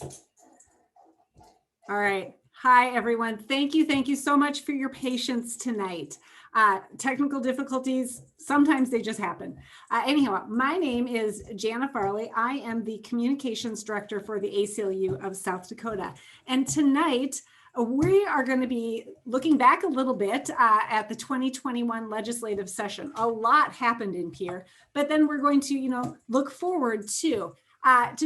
All right. Hi, everyone. Thank you so much for your patience tonight. Technical difficulties, sometimes they just happen. Anyhow, my name is Jana Farley. I am the Communications Director for the ACLU of South Dakota. And tonight, we are going to be looking back a little bit at the 2021 legislative session. A lot happened in Pierre, but then we're going to, look forward to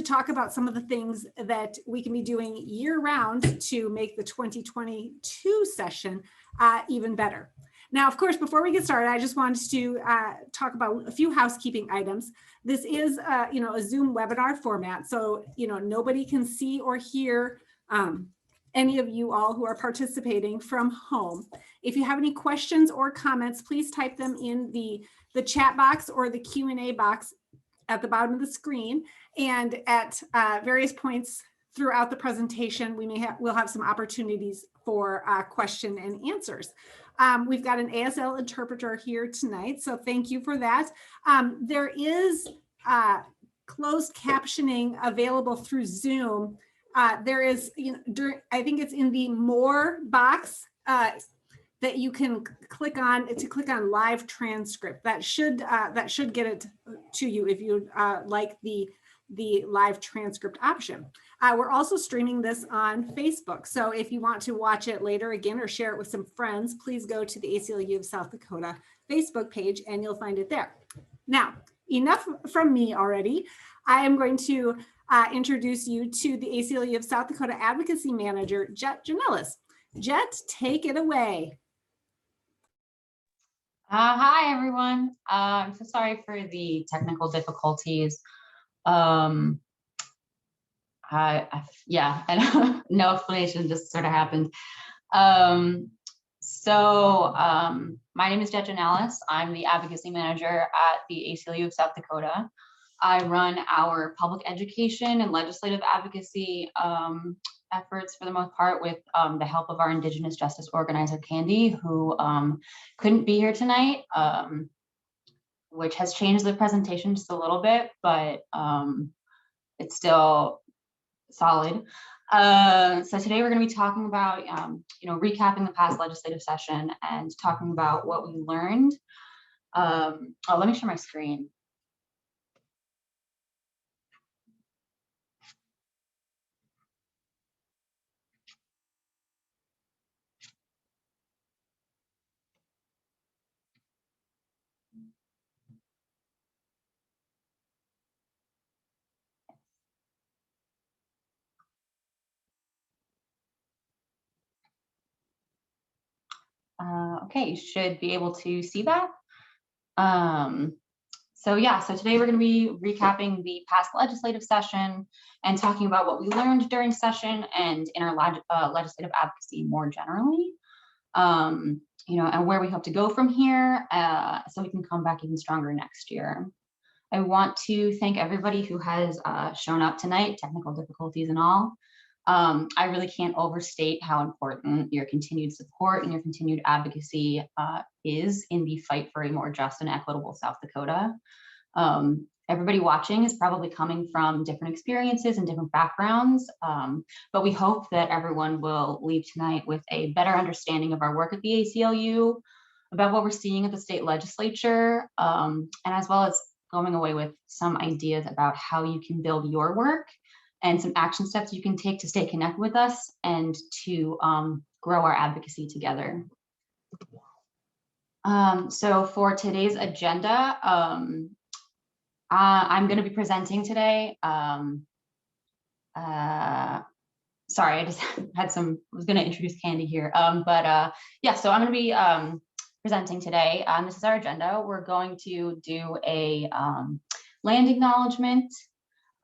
talk about some of the things that we can be doing year-round to make the 2022 session even better. Now, of course, before we get started, I just wanted to talk about a few housekeeping items. This is, a Zoom webinar format, so nobody can see or hear any of you all who are participating from home. If you have any questions or comments, please type them in the chat box or the Q&A box at the bottom of the screen. And at various points throughout the presentation, we'll have some opportunities for question and answers. We've got an ASL interpreter here tonight, so thank you for that. There is closed captioning available through Zoom. There is, I think it's in the More box that you can click on live transcript. That should get it to you if you like the live transcript option. We're also streaming this on Facebook. So if you want to watch it later again or share it with some friends, please go to the ACLU of South Dakota Facebook page and you'll find it there. Now, enough from me already. I am going to introduce you to the ACLU of South Dakota Advocacy Manager, Jet Janellis. Jet, take it away. Hi, everyone. I'm so sorry for the technical difficulties. Yeah, no explanation, just sort of happened. My name is Jet Janellis. I'm the Advocacy Manager at the ACLU of South Dakota. I run our public education and legislative advocacy efforts for the most part with the help of our Indigenous justice organizer, Candy, who couldn't be here tonight, which has changed the presentation just a little bit, but it's still solid. So today we're going to be talking about, recapping the past legislative session and talking about what we learned. Let me share my screen. Okay, you should be able to see that. So today we're going to be recapping the past legislative session and talking about what we learned during session and in our legislative advocacy more generally, and where we hope to go from here so we can come back even stronger next year. I want to thank everybody who has shown up tonight, technical difficulties and all. I really can't overstate how important your continued support and your continued advocacy is in the fight for a more just and equitable South Dakota. Everybody watching is probably coming from different experiences and different backgrounds, but we hope that everyone will leave tonight with a better understanding of our work at the ACLU, about what we're seeing at the state legislature, and as well as going away with some ideas about how you can build your work and some action steps you can take to stay connected with us and to grow our advocacy together. So for today's agenda, I'm going to be presenting today. Sorry, I just was going to introduce Candy here. So I'm going to be presenting today. This is our agenda. We're going to do a land acknowledgement,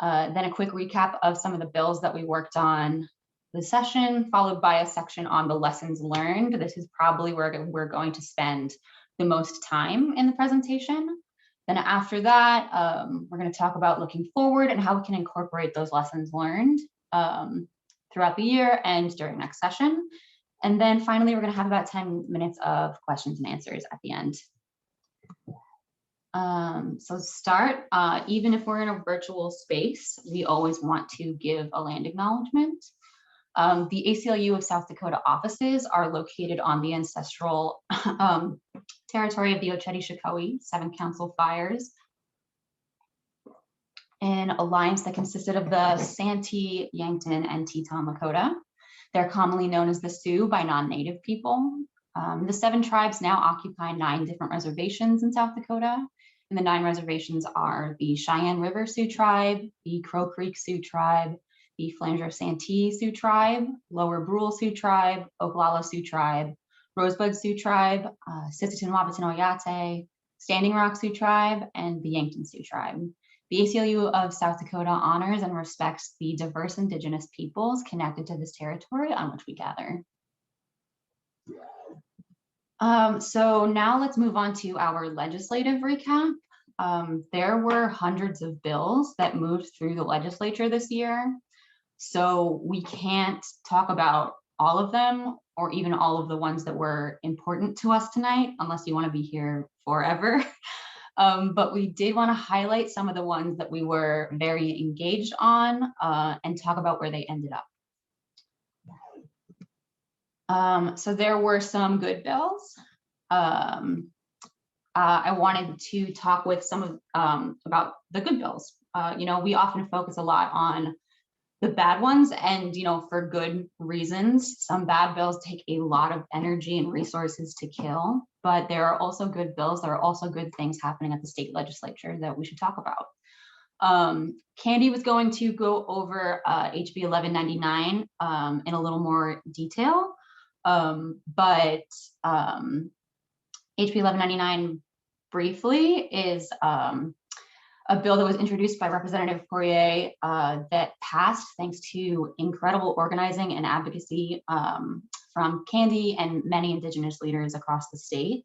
then a quick recap of some of the bills that we worked on this session, followed by a section on the lessons learned. This is probably where we're going to spend the most time in the presentation. Then after that, we're going to talk about looking forward and how we can incorporate those lessons learned throughout the year and during next session. And then finally, we're going to have about 10 minutes of questions and answers at the end. So start, even if we're in a virtual space, we always want to give a land acknowledgement. The ACLU of South Dakota offices are located on the ancestral territory of the Oceti-Sakowee, Seven Council Fires, an alliance that consisted of the Santee, Yankton, and Teton Lakota. They're commonly known as the Sioux by non-native people. The 7 tribes now occupy 9 different reservations in South Dakota. And the 9 reservations are the Cheyenne River Sioux Tribe, the Crow Creek Sioux Tribe, the Flanger Santee Sioux Tribe, Lower Brule Sioux Tribe, Oglala Sioux Tribe, Rosebud Sioux Tribe, Sisseton Wahpeton Oyate, Standing Rock Sioux Tribe, and the Yankton Sioux Tribe. The ACLU of South Dakota honors and respects the diverse Indigenous peoples connected to this territory on which we gather. So now let's move on to our legislative recap. There were hundreds of bills that moved through the legislature this year. So we can't talk about all of them or even all of the ones that were important to us tonight, unless you want to be here forever. But we did want to highlight some of the ones that we were very engaged on and talk about where they ended up. So there were some good bills. I wanted to talk with some of about the good bills. You know, we often focus a lot on the bad ones, and you know, for good reasons. Some bad bills take a lot of energy and resources to kill, but there are also good bills. There are also good things happening at the state legislature that we should talk about. Candy was going to go over HB 1199 in a little more detail, but HB 1199 briefly is a bill that was introduced by Representative Pierre that passed thanks to incredible organizing and advocacy from Candy and many Indigenous leaders across the state.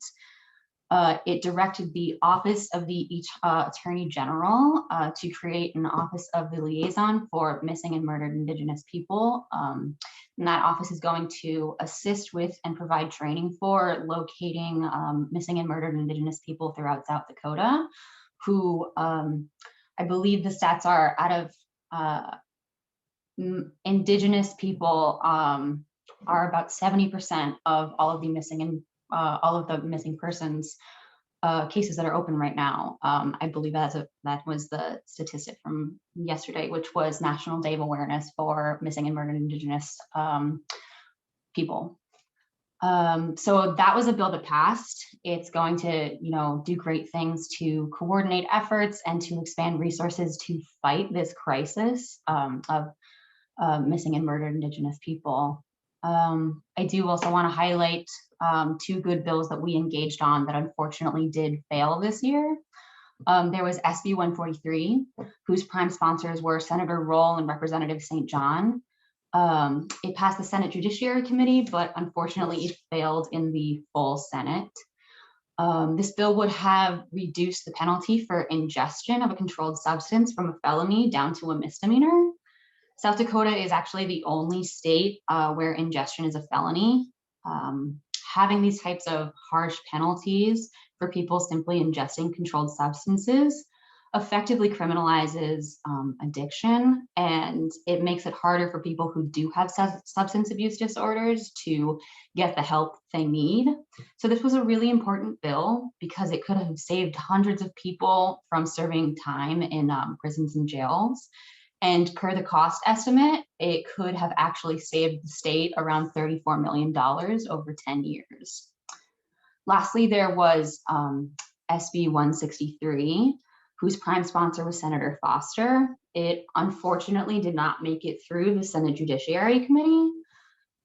It directed the Office of the Attorney General to create an Office of the Liaison for Missing and Murdered Indigenous People. And that office is going to assist with and provide training for locating missing and murdered Indigenous people throughout South Dakota, who I believe the stats are out of Indigenous people are about 70% of all of the missing and all of the missing persons cases that are open right now. I believe that was the statistic from yesterday, which was National Day of Awareness for Missing and Murdered Indigenous people. So that was a bill that passed. It's going to, you know, do great things to coordinate efforts and to expand resources to fight this crisis of missing and murdered Indigenous people. I do also want to highlight 2 good bills that we engaged on that unfortunately did fail this year. There was SB 143, whose prime sponsors were Senator Roll and Representative St. John. It passed the Senate Judiciary Committee, but unfortunately it failed in the full Senate. This bill would have reduced the penalty for ingestion of a controlled substance from a felony down to a misdemeanor. South Dakota is actually the only state where ingestion is a felony. Having these types of harsh penalties for people simply ingesting controlled substances effectively criminalizes addiction, and it makes it harder for people who do have substance abuse disorders to get the help they need. So this was a really important bill because it could have saved hundreds of people from serving time in prisons and jails. And per the cost estimate, it could have actually saved the state around $34 million over 10 years. Lastly, there was SB 163, whose prime sponsor was Senator Foster. It unfortunately did not make it through the Senate Judiciary Committee.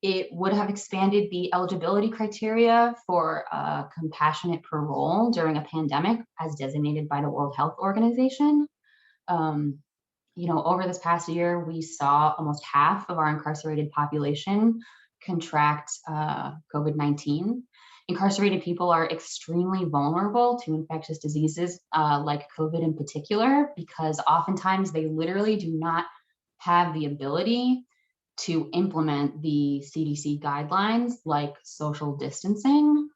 It would have expanded the eligibility criteria for compassionate parole during a pandemic as designated by the World Health Organization. You know, over this past year, we saw almost half of our incarcerated population contract COVID-19. Incarcerated people are extremely vulnerable to infectious diseases like COVID in particular, because oftentimes they literally do not have the ability to implement the CDC guidelines like social distancing.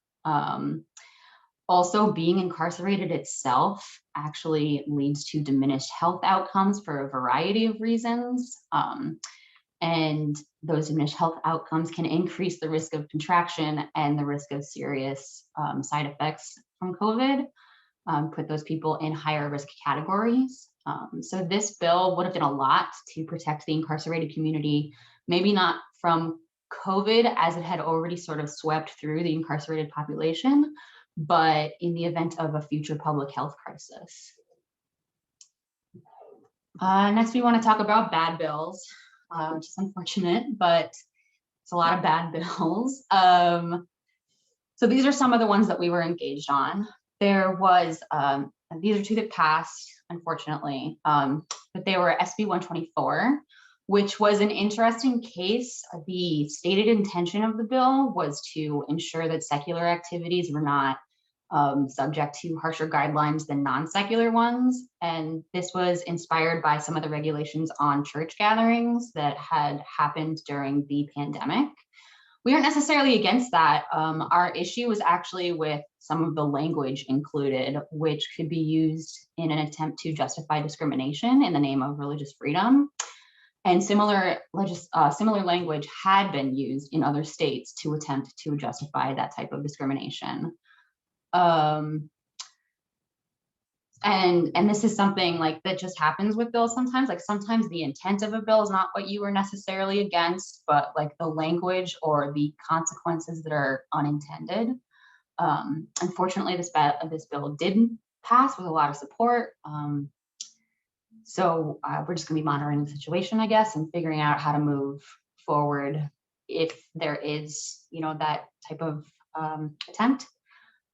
Also, being incarcerated itself actually leads to diminished health outcomes for a variety of reasons. And those diminished health outcomes can increase the risk of contraction and the risk of serious side effects from COVID, put those people in higher risk categories. So this bill would have done a lot to protect the incarcerated community, maybe not from COVID, as it had already sort of swept through the incarcerated population, but in the event of a future public health crisis. Next, we want to talk about bad bills, which is unfortunate, but it's a lot of bad bills. So these are some of the ones that we were engaged on. There was, these are two that passed, unfortunately, but they were SB 124, which was an interesting case. The stated intention of the bill was to ensure that secular activities were not subject to harsher guidelines than non-secular ones. And this was inspired by some of the regulations on church gatherings that had happened during the pandemic. We aren't necessarily against that. Our issue was actually with some of the language included, which could be used in an attempt to justify discrimination in the name of religious freedom. And similar language had been used in other states to attempt to justify that type of discrimination. And this is something like that just happens with bills sometimes. Like sometimes the intent of a bill is not what you were necessarily against, but like the language or the consequences that are unintended. Unfortunately, this bill didn't pass with a lot of support. So we're just going to be monitoring the situation, I guess, and figuring out how to move forward if there is, that type of attempt.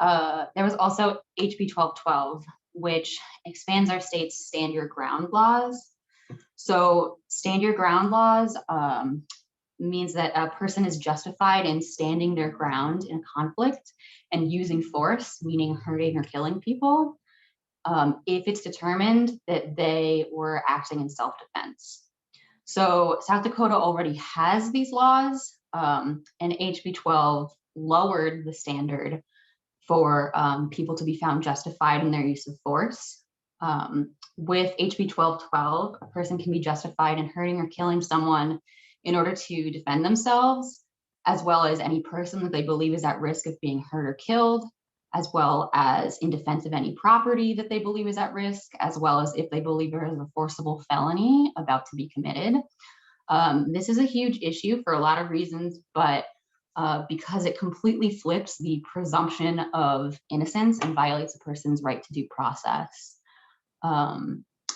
There was also HB 1212, which expands our state's stand your ground laws. So stand your ground laws means that a person is justified in standing their ground in conflict and using force, meaning hurting or killing people, if it's determined that they were acting in self-defense. So South Dakota already has these laws, and HB 12 lowered the standard for people to be found justified in their use of force. With HB 1212, a person can be justified in hurting or killing someone in order to defend themselves, as well as any person that they believe is at risk of being hurt or killed, as well as in defense of any property that they believe is at risk, as well as if they believe there is a forcible felony about to be committed. This is a huge issue for a lot of reasons, but because it completely flips the presumption of innocence and violates a person's right to due process.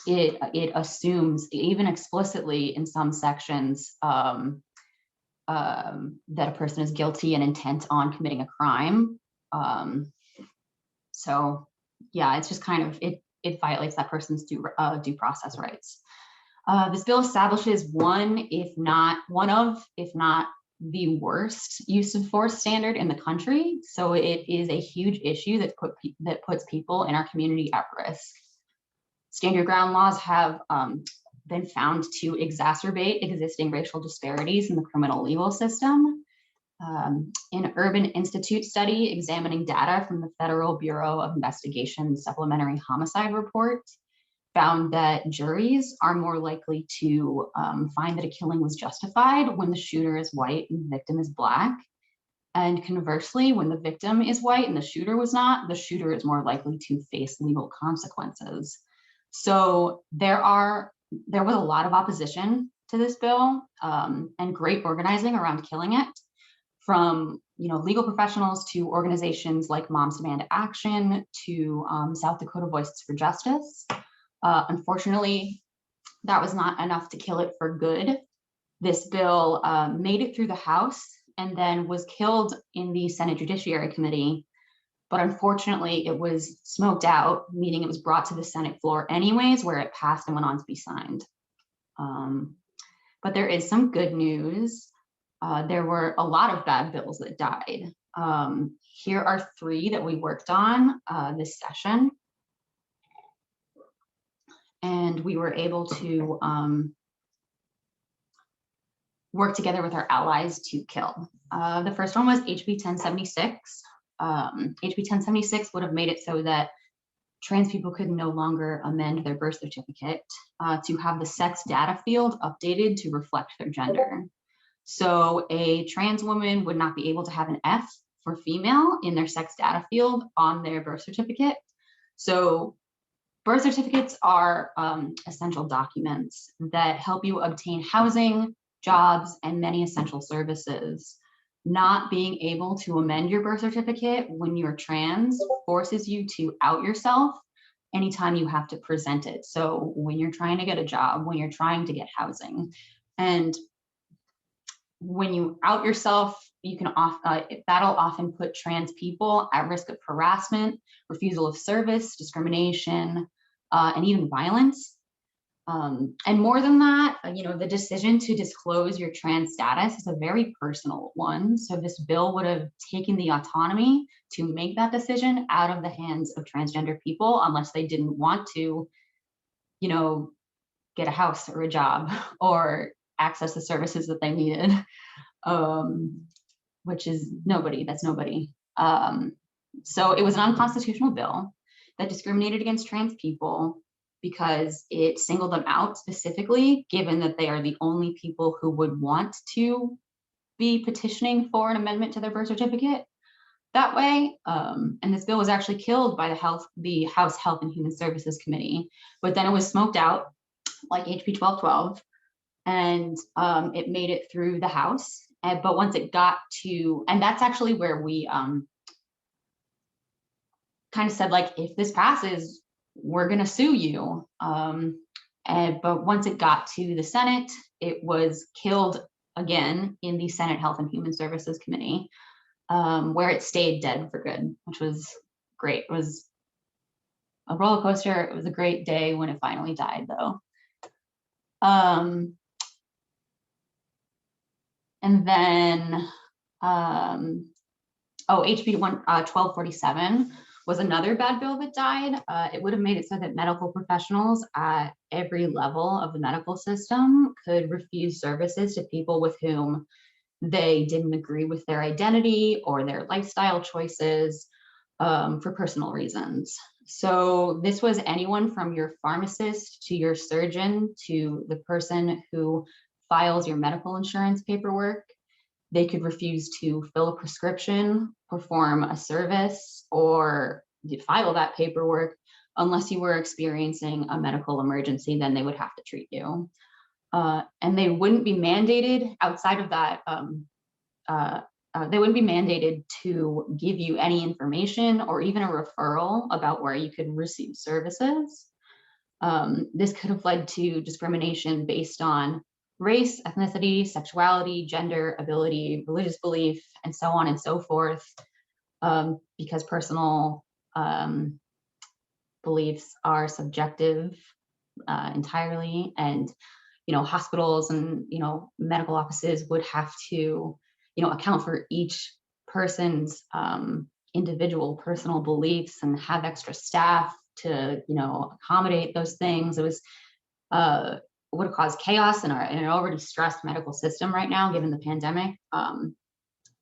It assumes, even explicitly in some sections, that a person is guilty and intent on committing a crime. So yeah, it's just kind of, it violates that person's due process rights. This bill establishes if not the worst use of force standard in the country. So it is a huge issue that puts people in our community at risk. Stand your ground laws have been found to exacerbate existing racial disparities in the criminal legal system. An Urban Institute study examining data from the Federal Bureau of Investigation Supplementary Homicide Report found that juries are more likely to find that a killing was justified when the shooter is white and the victim is Black. And conversely, when the victim is white and the shooter was not, the shooter is more likely to face legal consequences. So there was a lot of opposition to this bill and great organizing around killing it, from legal professionals to organizations like Moms Demand Action to South Dakota Voices for Justice. Unfortunately, that was not enough to kill it for good. This bill made it through the House and then was killed in the Senate Judiciary Committee. But unfortunately, it was smoked out, meaning it was brought to the Senate floor anyways, where it passed and went on to be signed. But there is some good news. There were a lot of bad bills that died. Here are 3 that we worked on this session. And we were able to work together with our allies to kill. The first one was HB 1076. HB 1076 would have made it so that trans people could no longer amend their birth certificate to have the sex data field updated to reflect their gender. So a trans woman would not be able to have an F for female in their sex data field on their birth certificate. So birth certificates are essential documents that help you obtain housing, jobs, and many essential services. Not being able to amend your birth certificate when you're trans forces you to out yourself anytime you have to present it. So when you're trying to get a job, when you're trying to get housing, and when you out yourself, you can that'll often put trans people at risk of harassment, refusal of service, discrimination, and even violence. And more than that, the decision to disclose your trans status is a very personal one. So this bill would have taken the autonomy to make that decision out of the hands of transgender people, unless they didn't want to, get a house or a job or access the services that they needed, which is nobody. That's nobody. So it was an unconstitutional bill that discriminated against trans people because it singled them out specifically, given that they are the only people who would want to be petitioning for an amendment to their birth certificate that way. And this bill was actually killed by the House Health and Human Services Committee, but then it was smoked out like HB 1212, and it made it through the House. But once it got to, and that's actually where we kind of said, like, if this passes, we're going to sue you. But once it got to the Senate, it was killed again in the Senate Health and Human Services Committee, where it stayed dead for good, which was great. It was a roller coaster. It was a great day when it finally died, though. And then, HB 1247 was another bad bill that died. It would have made it so that medical professionals at every level of the medical system could refuse services to people with whom they didn't agree with their identity or their lifestyle choices for personal reasons. So this was anyone from your pharmacist to your surgeon to the person who files your medical insurance paperwork. They could refuse to fill a prescription, perform a service, or file that paperwork unless you were experiencing a medical emergency. Then they would have to treat you. And they wouldn't be mandated outside of that. They wouldn't be mandated to give you any information or even a referral about where you could receive services. This could have led to discrimination based on race, ethnicity, sexuality, gender, ability, religious belief, and so on and so forth, because personal beliefs are subjective entirely, and hospitals and medical offices would have to account for each person's individual personal beliefs and have extra staff to accommodate those things. It was would have caused chaos in an already stressed medical system right now, given the pandemic.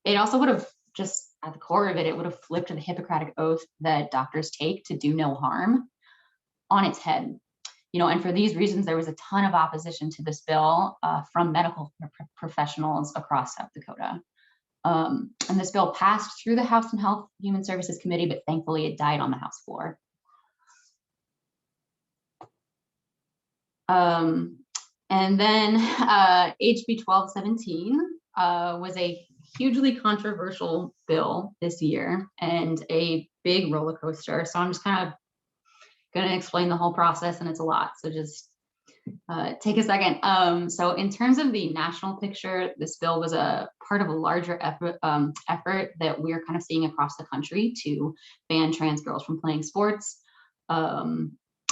It also would have, just at the core of it, it would have flipped the Hippocratic oath that doctors take to do no harm on its head. And for these reasons, there was a ton of opposition to this bill from medical professionals across South Dakota. And this bill passed through the House and Health Human Services Committee, but thankfully it died on the House floor. And then HB 1217 was a hugely controversial bill this year and a big roller coaster. So I'm just kind of going to explain the whole process, and it's a lot. So just take a second. So in terms of the national picture, this bill was a part of a larger effort that we're kind of seeing across the country to ban trans girls from playing sports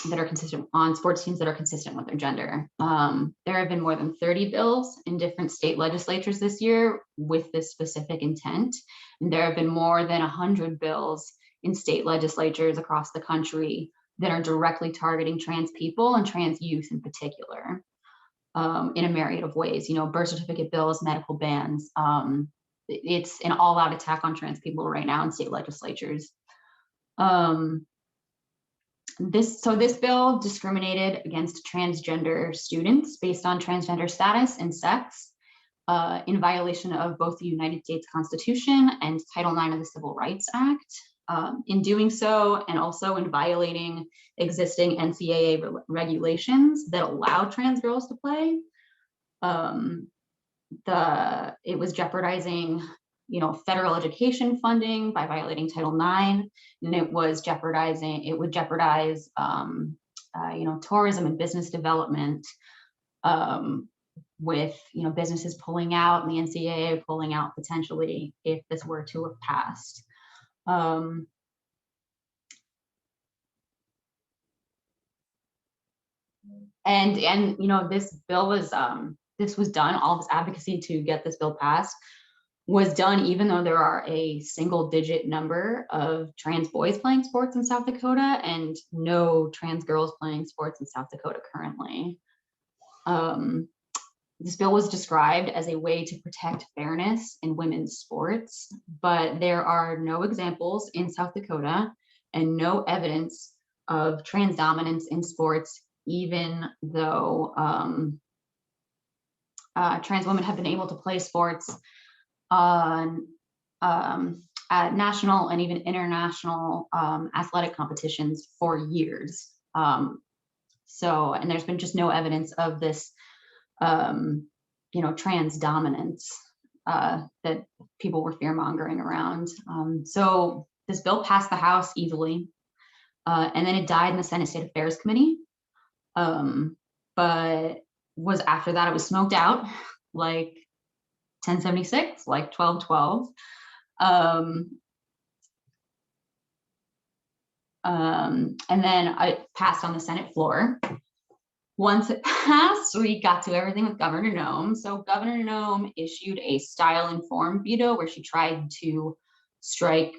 that are consistent on sports teams that are consistent with their gender. There have been more than 30 bills in different state legislatures this year with this specific intent. And there have been more than 100 bills in state legislatures across the country that are directly targeting trans people and trans youth in particular, in a myriad of ways, birth certificate bills, medical bans, it's an all-out attack on trans people right now in state legislatures. This bill discriminated against transgender students based on transgender status and sex, in violation of both the United States Constitution and Title IX of the Civil Rights Act. In doing so, and also in violating existing NCAA regulations that allow trans girls to play, it was jeopardizing, federal education funding by violating Title IX, and it would jeopardize, tourism and business development, with, businesses pulling out and the NCAA pulling out potentially if this were to have passed. This bill was, this was done, all this advocacy to get this bill passed was done even though there are a single-digit number of trans boys playing sports in South Dakota and no trans girls playing sports in South Dakota currently. This bill was described as a way to protect fairness in women's sports, but there are no examples in South Dakota and no evidence of trans dominance in sports, even though trans women have been able to play sports on at national and even international athletic competitions for years. And there's been just no evidence of this, trans dominance that people were fear-mongering around. So this bill passed the House easily, and then it died in the Senate State Affairs Committee. But was after that, it was smoked out like 1076, like 1212. And then it passed on the Senate floor. Once it passed, we got to everything with Governor Noem. So Governor Noem issued a style-informed veto where she tried to strike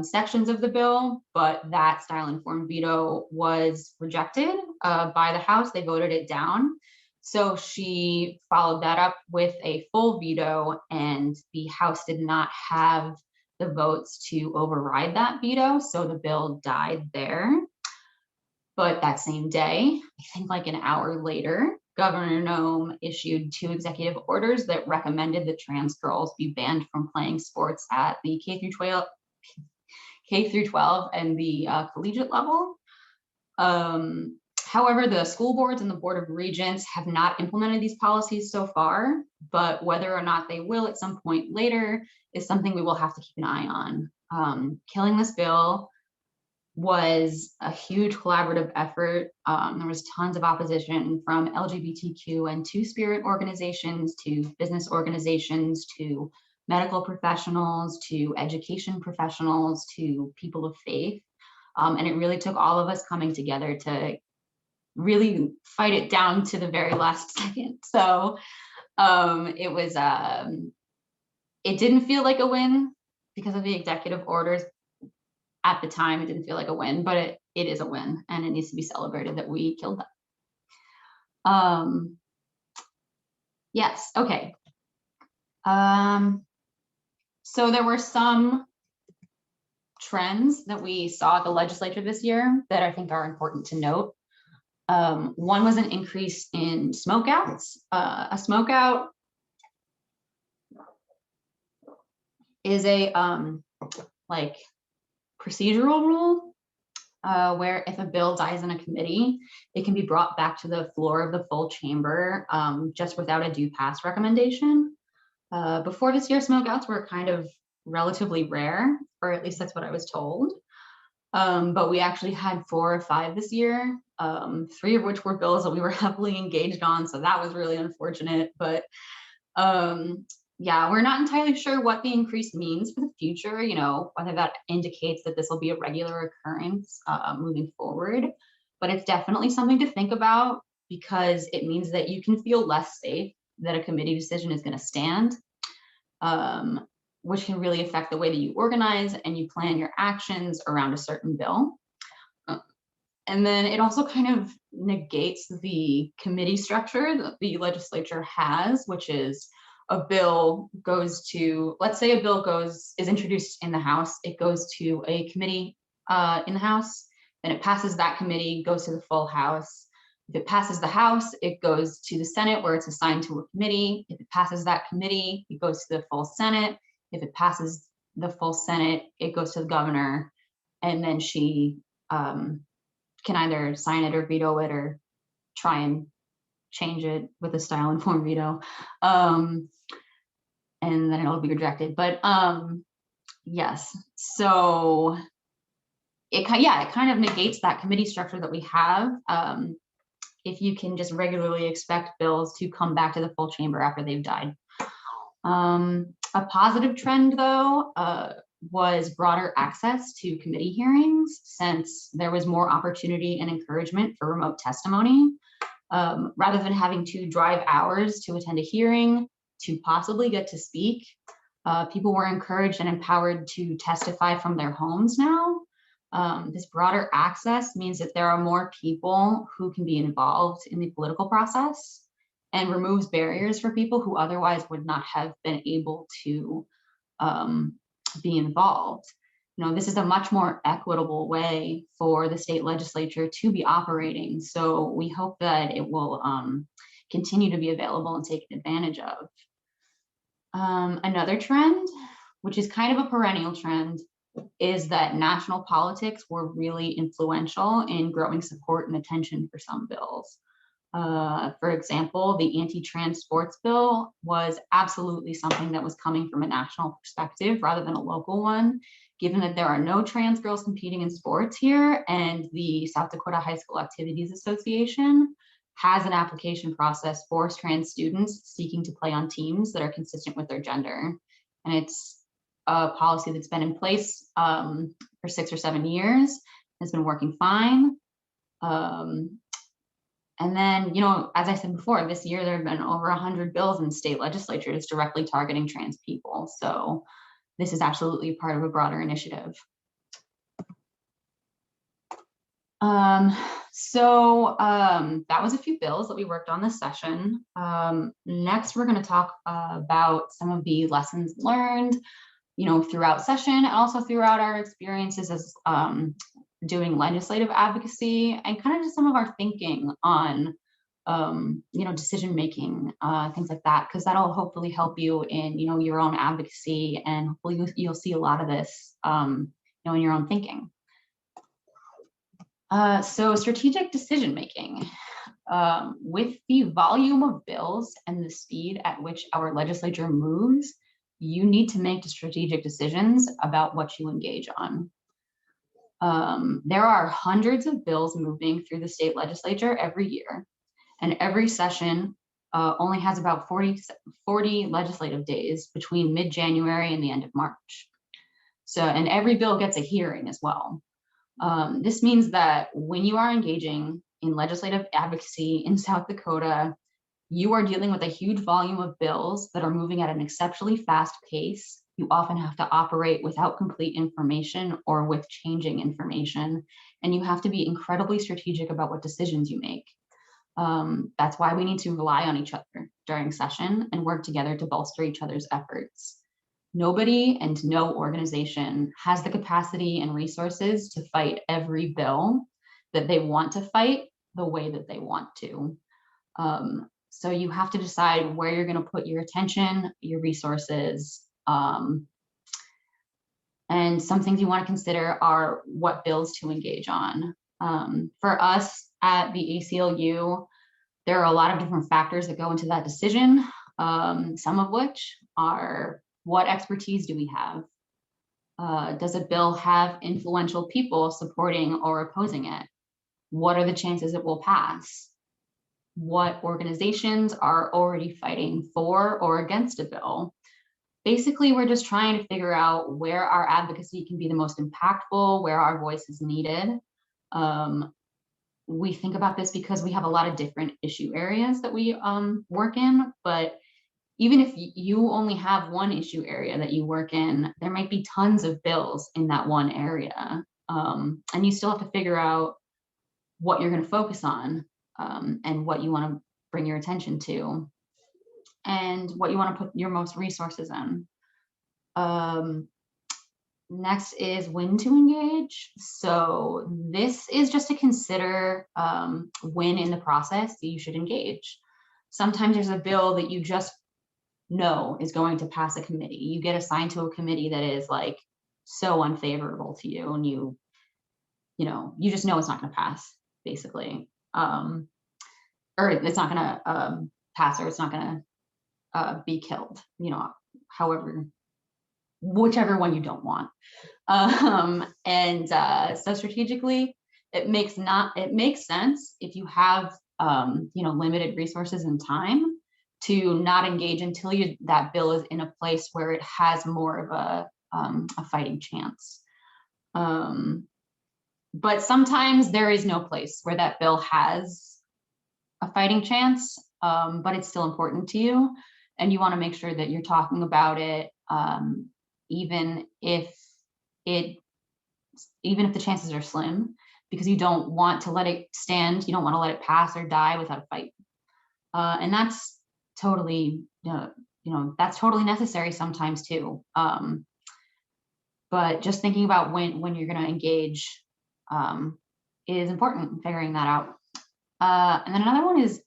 sections of the bill, but that style-informed veto was rejected by the House. They voted it down. So she followed that up with a full veto, and the House did not have the votes to override that veto. So the bill died there. But that same day, I think like an hour later, Governor Noem issued 2 executive orders that recommended that trans girls be banned from playing sports at the K through 12 and the collegiate level. However, the school boards and the Board of Regents have not implemented these policies so far, but whether or not they will at some point later is something we will have to keep an eye on. Killing this bill was a huge collaborative effort. There was tons of opposition from LGBTQ and Two-Spirit organizations to business organizations to medical professionals to education professionals to people of faith. And it really took all of us coming together to really fight it down to the very last second. So it was, it didn't feel like a win because of the executive orders. At the time, it didn't feel like a win, but it is a win, and it needs to be celebrated that we killed that. Yes, okay. So there were some trends that we saw at the legislature this year that I think are important to note. One was an increase in smokeouts. A smokeout is a like procedural rule where if a bill dies in a committee, it can be brought back to the floor of the full chamber just without a due pass recommendation. Before this year, smokeouts were kind of relatively rare, or at least that's what I was told. But we actually had 4 or 5 this year, 3 of which were bills that we were heavily engaged on. So that was really unfortunate. But yeah, we're not entirely sure what the increase means for the future, whether that indicates that this will be a regular occurrence moving forward. But it's definitely something to think about because it means that you can feel less safe that a committee decision is going to stand, which can really affect the way that you organize and you plan your actions around a certain bill. And then it also kind of negates the committee structure that the legislature has, which is a bill goes to, let's say a bill is introduced in the House, it goes to a committee in the House, then it passes that committee, goes to the full House. If it passes the House, it goes to the Senate where it's assigned to a committee. If it passes that committee, it goes to the full Senate. If it passes the full Senate, it goes to the governor, and then she can either sign it or veto it or try and change it with a style informed veto. And then it'll be rejected. But yes, so it kind of negates that committee structure that we have. If you can just regularly expect bills to come back to the full chamber after they've died. A positive trend, though, was broader access to committee hearings, since there was more opportunity and encouragement for remote testimony. Rather than having to drive hours to attend a hearing to possibly get to speak, people were encouraged and empowered to testify from their homes now. This broader access means that there are more people who can be involved in the political process and removes barriers for people who otherwise would not have been able to be involved. You know, this is a much more equitable way for the state legislature to be operating. So we hope that it will continue to be available and taken advantage of. Another trend, which is kind of a perennial trend, is that national politics were really influential in growing support and attention for some bills. For example, the anti-trans sports bill was absolutely something that was coming from a national perspective rather than a local one, given that there are no trans girls competing in sports here, and the South Dakota High School Activities Association has an application process for trans students seeking to play on teams that are consistent with their gender. And it's a policy that's been in place for 6 or 7 years, has been working fine. And then, you know, as I said before, this year there have been over 100 bills in state legislatures directly targeting trans people. So this is absolutely part of a broader initiative. That was a few bills that we worked on this session. Next, we're going to talk about some of the lessons learned, you know, throughout session and also throughout our experiences as doing legislative advocacy, and kind of just some of our thinking on, you know, decision making, things like that, because that'll hopefully help you in, you know, your own advocacy, and hopefully you'll see a lot of this, you know, in your own thinking. So strategic decision making. With the volume of bills and the speed at which our legislature moves, you need to make strategic decisions about what you engage on. There are hundreds of bills moving through the state legislature every year, and every session only has about 40 legislative days between mid-January and the end of March. So, and every bill gets a hearing as well. This means that when you are engaging in legislative advocacy in South Dakota, you are dealing with a huge volume of bills that are moving at an exceptionally fast pace. You often have to operate without complete information or with changing information, and you have to be incredibly strategic about what decisions you make. That's why we need to rely on each other during session and work together to bolster each other's efforts. Nobody and no organization has the capacity and resources to fight every bill that they want to fight the way that they want to. So you have to decide where you're going to put your attention, your resources, and some things you want to consider are what bills to engage on. For us at the ACLU, there are a lot of different factors that go into that decision, some of which are, what expertise do we have? Does a bill have influential people supporting or opposing it? What are the chances it will pass? What organizations are already fighting for or against a bill? Basically, we're just trying to figure out where our advocacy can be the most impactful, where our voice is needed. We think about this because we have a lot of different issue areas that we work in, but even if you only have one issue area that you work in, there might be tons of bills in that one area. And you still have to figure out what you're going to focus on and what you want to bring your attention to. and what you want to put your most resources in. Next is when to engage. So this is just to consider when in the process you should engage. Sometimes there's a bill that you just know is going to pass a committee. You get assigned to a committee that is like so unfavorable to you, and you just know it's not going to pass, basically, or it's not going to pass, or it's not going to be killed. However, whichever one you don't want. So strategically, it makes sense if you have limited resources and time to not engage until that bill is in a place where it has more of a fighting chance. But sometimes there is no place where that bill has a fighting chance, but it's still important to you, and you want to make sure that you're talking about it, even if the chances are slim, because you don't want to let it stand. You don't want to let it pass or die without a fight. And that's totally, that's totally necessary sometimes too. But just thinking about when you're going to engage is important, figuring that out. And then another one is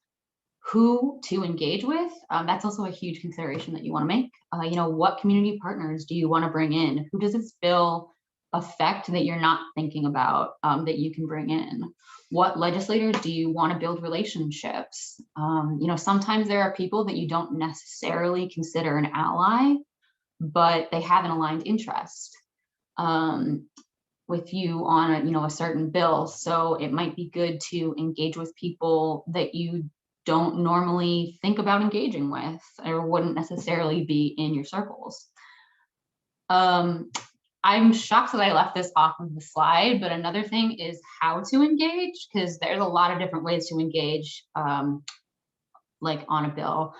who to engage with. That's also a huge consideration that you want to make. What community partners do you want to bring in? Who does this bill affect that you're not thinking about, that you can bring in? What legislators do you want to build relationships? Sometimes there are people that you don't necessarily consider an ally, but they have an aligned interest with you on a certain bill. So it might be good to engage with people that you don't normally think about engaging with, or wouldn't necessarily be in your circles. I'm shocked that I left this off of the slide, but another thing is how to engage, because there's a lot of different ways to engage, like on a bill.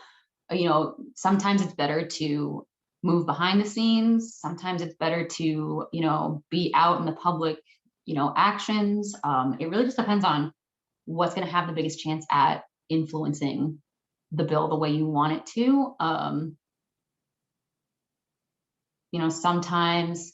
Sometimes it's better to move behind the scenes. Sometimes it's better to, be out in the public, actions. It really just depends on what's going to have the biggest chance at influencing the bill the way you want it to. Sometimes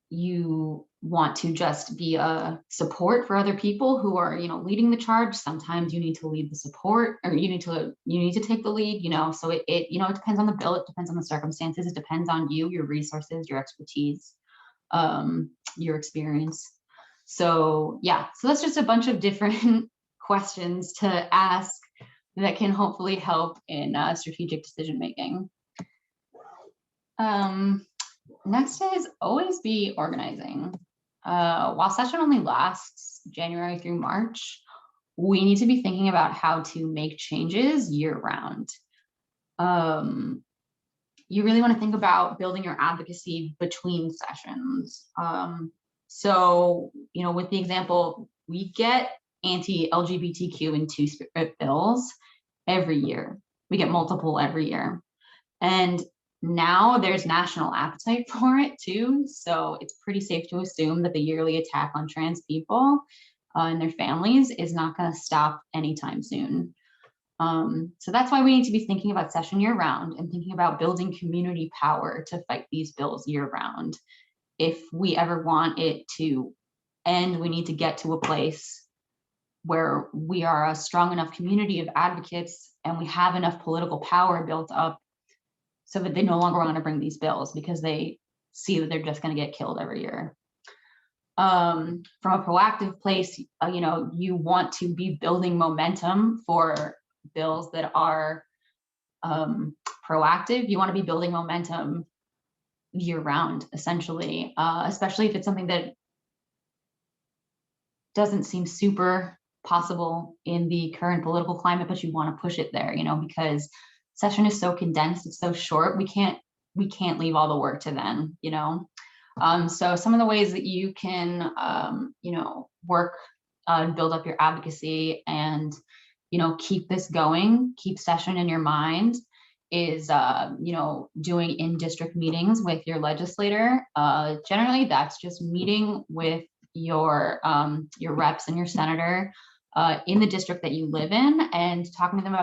you want to just be a support for other people who are, leading the charge. Sometimes you need to lead the support, or you need to take the lead, so it depends on the bill. It depends on the circumstances. It depends on you, your resources, your expertise, your experience. So yeah, so that's just a bunch of different questions to ask that can hopefully help in strategic decision making. Next is always be organizing. While session only lasts January through March, we need to be thinking about how to make changes year round. You really want to think about building your advocacy between sessions. So, with the example, we get anti-LGBTQ and two-spirit bills every year. We get multiple every year. And now there's national appetite for it too. So it's pretty safe to assume that the yearly attack on trans people and their families is not going to stop anytime soon. So that's why we need to be thinking about session year round and thinking about building community power to fight these bills year round. If we ever want it to end, we need to get to a place where we are a strong enough community of advocates and we have enough political power built up so that they no longer want to bring these bills because they see that they're just going to get killed every year. From a proactive place, you want to be building momentum for bills that are proactive. You want to be building momentum year round, essentially, especially if it's something that doesn't seem super possible in the current political climate, but you want to push it there, because session is so condensed, it's so short, we can't leave all the work to then, so some of the ways that you can work and build up your advocacy and keep this going, keep session in your mind, is doing in-district meetings with your legislator. Generally that's just meeting with your reps and your senator in the district that you live in, and talking to them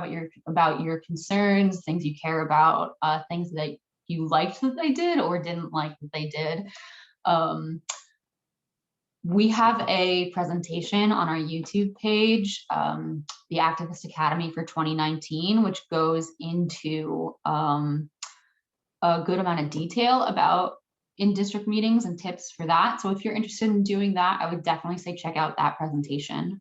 about your concerns, things you care about, things that you liked that they did or didn't like that they did. We have a presentation on our YouTube page, the Activist Academy for 2019, which goes into a good amount of detail about in-district meetings and tips for that. So if you're interested in doing that, I would definitely say check out that presentation.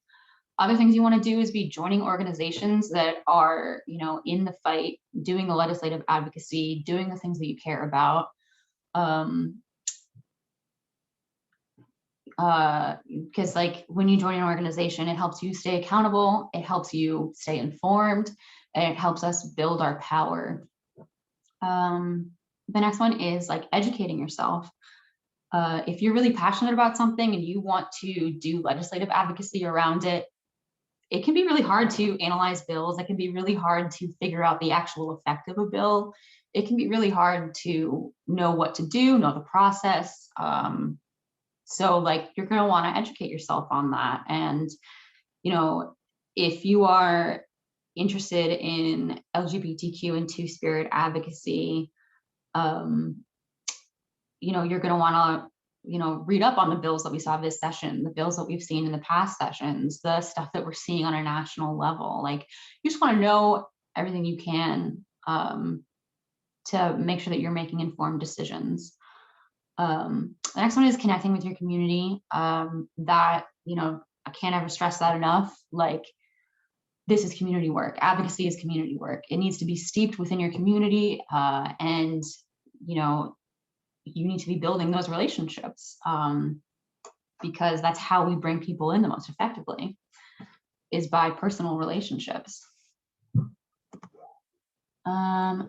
Other things you want to do is be joining organizations that are, in the fight, doing the legislative advocacy, doing the things that you care about. Because like when you join an organization, it helps you stay accountable, it helps you stay informed, and it helps us build our power. The next one is like educating yourself. If you're really passionate about something and you want to do legislative advocacy around it, it can be really hard to analyze bills. It can be really hard to figure out the actual effect of a bill. It can be really hard to know what to do, know the process. So like you're going to want to educate yourself on that. And, if you are interested in LGBTQ and two-spirit advocacy, you're going to want to, read up on the bills that we saw this session, the bills that we've seen in the past sessions, the stuff that we're seeing on a national level. Like you just want to know everything you can to make sure that you're making informed decisions. The next one is connecting with your community. That, I can't ever stress that enough. Like this is community work. Advocacy is community work. It needs to be steeped within your community. And, you need to be building those relationships because that's how we bring people in the most effectively, is by personal relationships.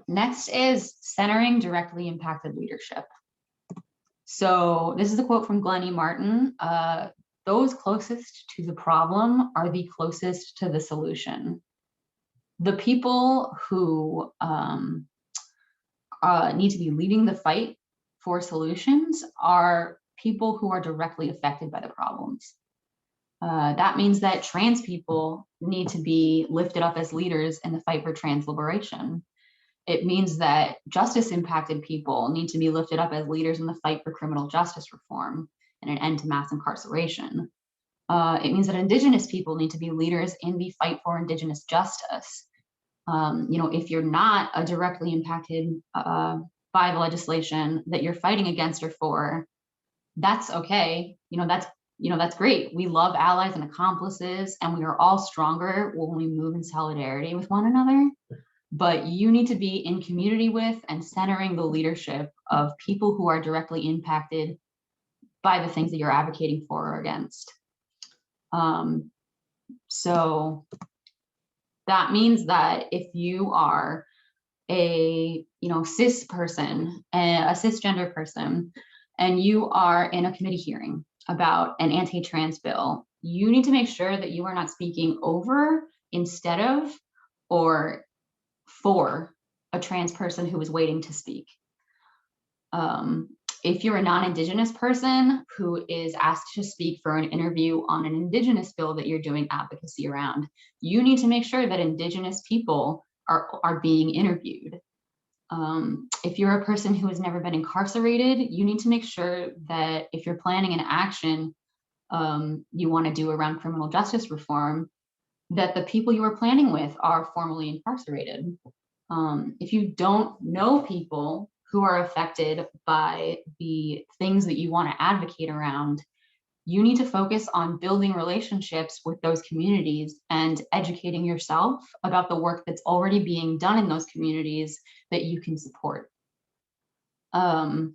Next is centering directly impacted leadership. So this is a quote from Glenn E. Martin. Those closest to the problem are the closest to the solution. The people who need to be leading the fight for solutions are people who are directly affected by the problems. That means that trans people need to be lifted up as leaders in the fight for trans liberation. It means that justice impacted people need to be lifted up as leaders in the fight for criminal justice reform and an end to mass incarceration. It means that Indigenous people need to be leaders in the fight for Indigenous justice. If you're not directly impacted by the legislation that you're fighting against or for, that's okay. That's great. We love allies and accomplices, and we are all stronger when we move in solidarity with one another. But you need to be in community with and centering the leadership of people who are directly impacted by the things that you're advocating for or against. So that means that if you are a cis person, a cisgender person, and you are in a committee hearing about an anti-trans bill, you need to make sure that you are not speaking over, instead of, or for a trans person who is waiting to speak. If you're a non-Indigenous person who is asked to speak for an interview on an Indigenous bill that you're doing advocacy around, you need to make sure that Indigenous people are being interviewed. If you're a person who has never been incarcerated, you need to make sure that if you're planning an action you want to do around criminal justice reform, that the people you are planning with are formally incarcerated. If you don't know people who are affected by the things that you want to advocate around, you need to focus on building relationships with those communities and educating yourself about the work that's already being done in those communities that you can support. And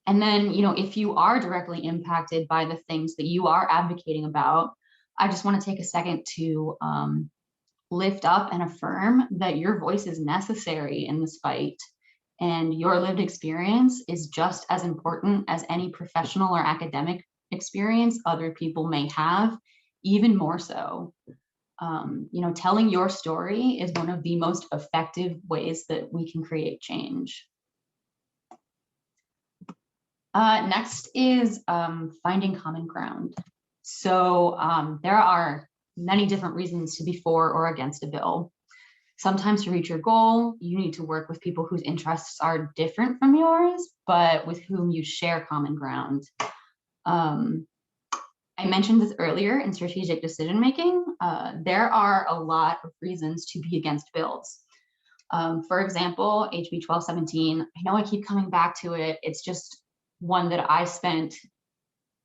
then, if you are directly impacted by the things that you are advocating about, I just want to take a second to lift up and affirm that your voice is necessary in this fight, and your lived experience is just as important as any professional or academic experience other people may have, even more so. Telling your story is one of the most effective ways that we can create change. Next is finding common ground. So there are many different reasons to be for or against a bill. Sometimes to reach your goal, you need to work with people whose interests are different from yours, but with whom you share common ground. I mentioned this earlier in strategic decision making. There are a lot of reasons to be against bills. For example, HB 1217, I know I keep coming back to it. It's just one that I spent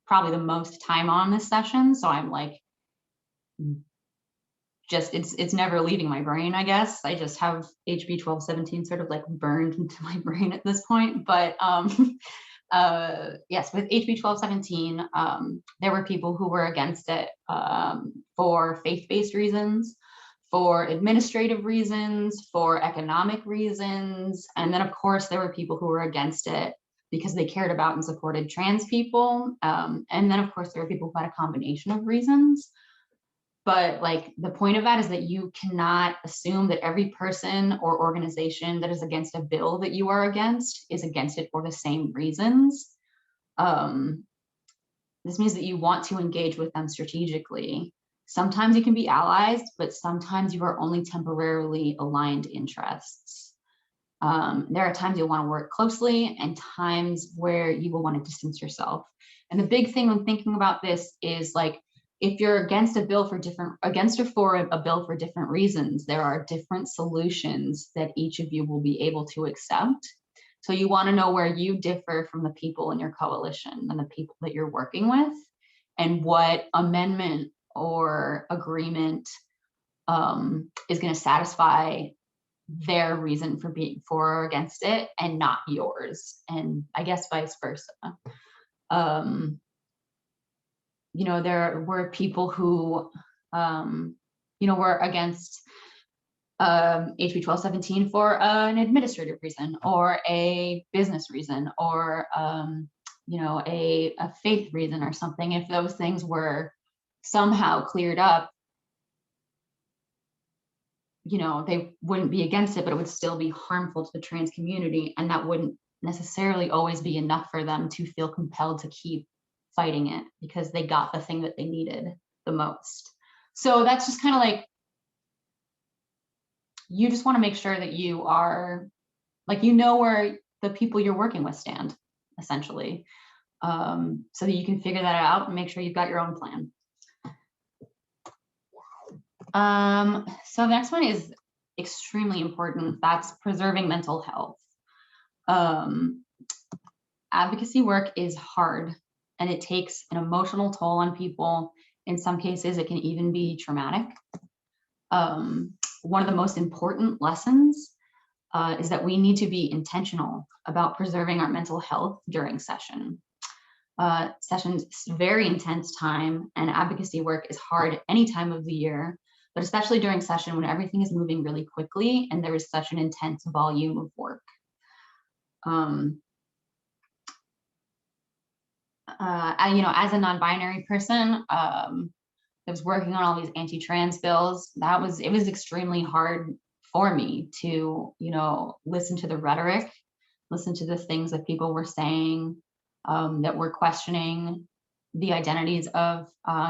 probably the most time on this session. So I'm like, just it's never leaving my brain, I guess. I just have HB 1217 sort of like burned into my brain at this point. But yes, with HB 1217, there were people who were against it for faith-based reasons, for administrative reasons, for economic reasons. And then of course, there were people who were against it because they cared about and supported trans people. And then of course, there were people who had a combination of reasons. But like the point of that is that you cannot assume that every person or organization that is against a bill that you are against is against it for the same reasons. This means that you want to engage with them strategically. Sometimes you can be allies, but sometimes you are only temporarily aligned interests. There are times you'll want to work closely and times where you will want to distance yourself. And the big thing when thinking about this is like, if you're against a bill for a bill for different reasons, there are different solutions that each of you will be able to accept. So you want to know where you differ from the people in your coalition and the people that you're working with, and what amendment or agreement is going to satisfy their reason for being for or against it and not yours, and I guess vice versa. You know, there were people who, you know, were against HB 1217 for an administrative reason or a business reason or, you know, a faith reason or something. If those things were somehow cleared up, you know, they wouldn't be against it, but it would still be harmful to the trans community. And that wouldn't necessarily always be enough for them to feel compelled to keep fighting it because they got the thing that they needed the most. So that's just kind of like, you just want to make sure that you are like, you know, where the people you're working with stand, essentially, so that you can figure that out and make sure you've got your own plan. So the next one is extremely important. That's preserving mental health. Advocacy work is hard and it takes an emotional toll on people. In some cases, it can even be traumatic. One of the most important lessons is that we need to be intentional about preserving our mental health during session. Session's very intense time, and advocacy work is hard any time of the year, but especially during session when everything is moving really quickly and there is such an intense volume of work. You know, as a non-binary person, I was working on all these anti-trans bills. It was extremely hard for me to, you know, listen to the rhetoric, listen to the things that people were saying, that were questioning the identities of,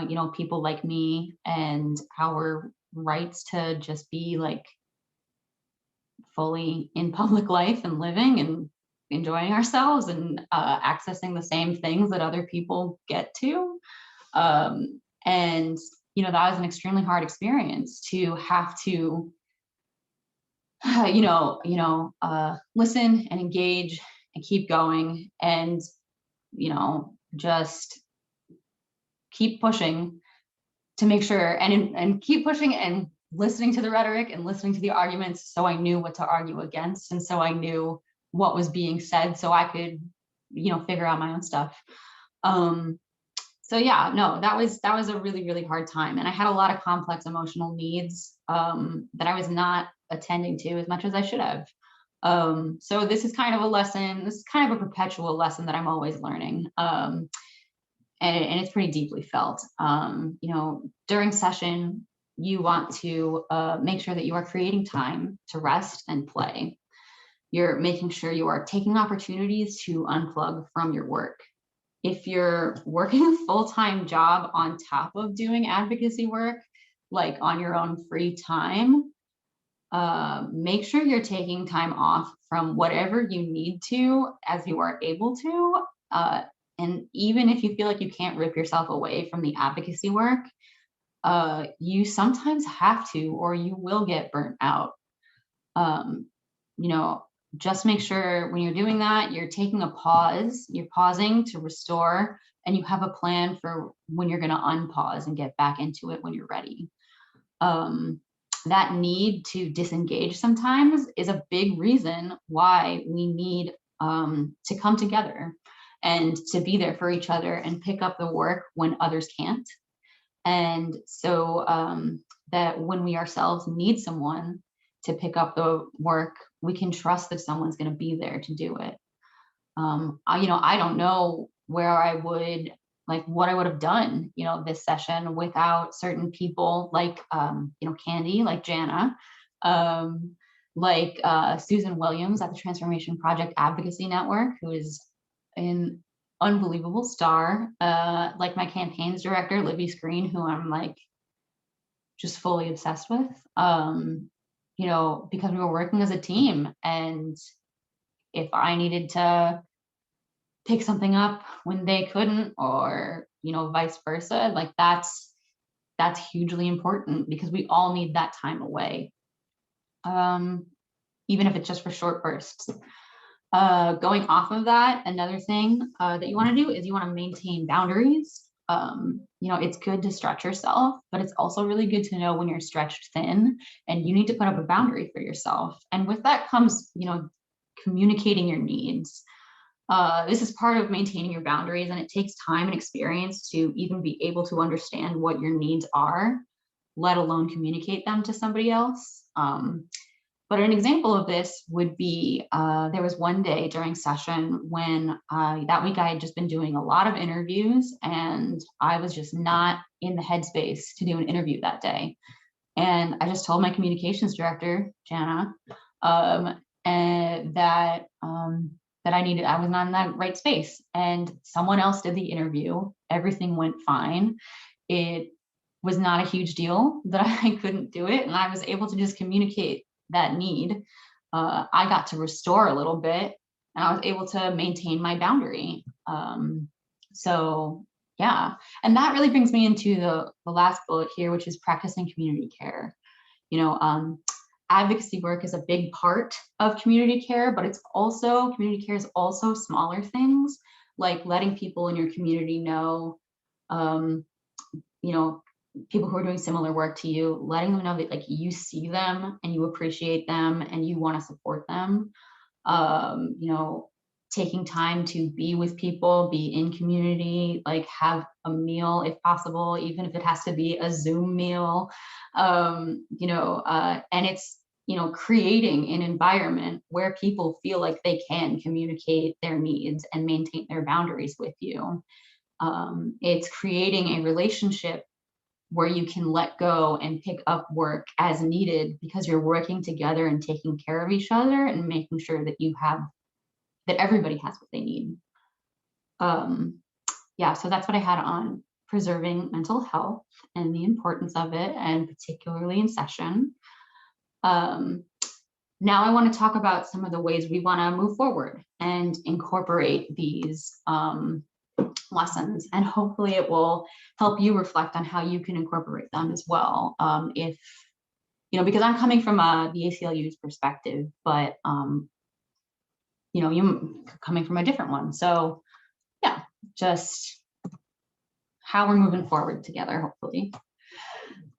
you know, people like me and our rights to just be like fully in public life and living and enjoying ourselves and accessing the same things that other people get to. And, you know, that was an extremely hard experience to have to, listen and engage and keep going and, you know, just keep pushing to make sure and keep pushing and listening to the rhetoric and listening to the arguments. So I knew what to argue against. And so I knew what was being said so I could, you know, figure out my own stuff. So yeah, no, that was a really, really hard time. And I had a lot of complex emotional needs that I was not attending to as much as I should have. So this is kind of a lesson, this is kind of a perpetual lesson that I'm always learning. And it's pretty deeply felt. You know, during session, you want to make sure that you are creating time to rest and play. You're making sure you are taking opportunities to unplug from your work. If you're working a full-time job on top of doing advocacy work, like on your own free time, make sure you're taking time off from whatever you need to as you are able to. And even if you feel like you can't rip yourself away from the advocacy work, you sometimes have to, or you will get burnt out. You know, just make sure when you're doing that, you're taking a pause, you're pausing to restore, and you have a plan for when you're going to unpause and get back into it when you're ready. That need to disengage sometimes is a big reason why we need to come together and to be there for each other and pick up the work when others can't. And so that when we ourselves need someone to pick up the work, we can trust that someone's going to be there to do it. I don't know where I would, like what I would have done, this session without certain people like, Candy, like Jana, like Susan Williams at the Transformation Project Advocacy Network, who is an unbelievable star, like my campaigns director, Libby Screen, who I'm like just fully obsessed with, because we were working as a team. And if I needed to pick something up when they couldn't, or, vice versa, like that's hugely important because we all need that time away. Even if it's just for short bursts. Going off of that, another thing that you want to do is you want to maintain boundaries. It's good to stretch yourself, but it's also really good to know when you're stretched thin and you need to put up a boundary for yourself. And with that comes, communicating your needs. This is part of maintaining your boundaries, and it takes time and experience to even be able to understand what your needs are, let alone communicate them to somebody else. But an example of this would be, there was one day during session when that week I had just been doing a lot of interviews and I was just not in the headspace to do an interview that day. And I just told my communications director, Jana, and that I was not in that right space, and someone else did the interview. Everything went fine. It was not a huge deal that I couldn't do it. And I was able to just communicate that need. I got to restore a little bit and I was able to maintain my boundary. So yeah, and that really brings me into the last bullet here, which is practicing community care. Advocacy work is a big part of community care, but community care is also smaller things like letting people in your community know, people who are doing similar work to you, letting them know that like you see them and you appreciate them and you want to support them. Taking time to be with people, be in community, like have a meal if possible, even if it has to be a Zoom meal, and it's, creating an environment where people feel like they can communicate their needs and maintain their boundaries with you. It's creating a relationship where you can let go and pick up work as needed because you're working together and taking care of each other and making sure that everybody has what they need. So that's what I had on preserving mental health and the importance of it, and particularly in session. Now I want to talk about some of the ways we want to move forward and incorporate these lessons, and hopefully it will help you reflect on how you can incorporate them as well. Because I'm coming from the ACLU's perspective, but you coming from a different one. So yeah, just how we're moving forward together, hopefully.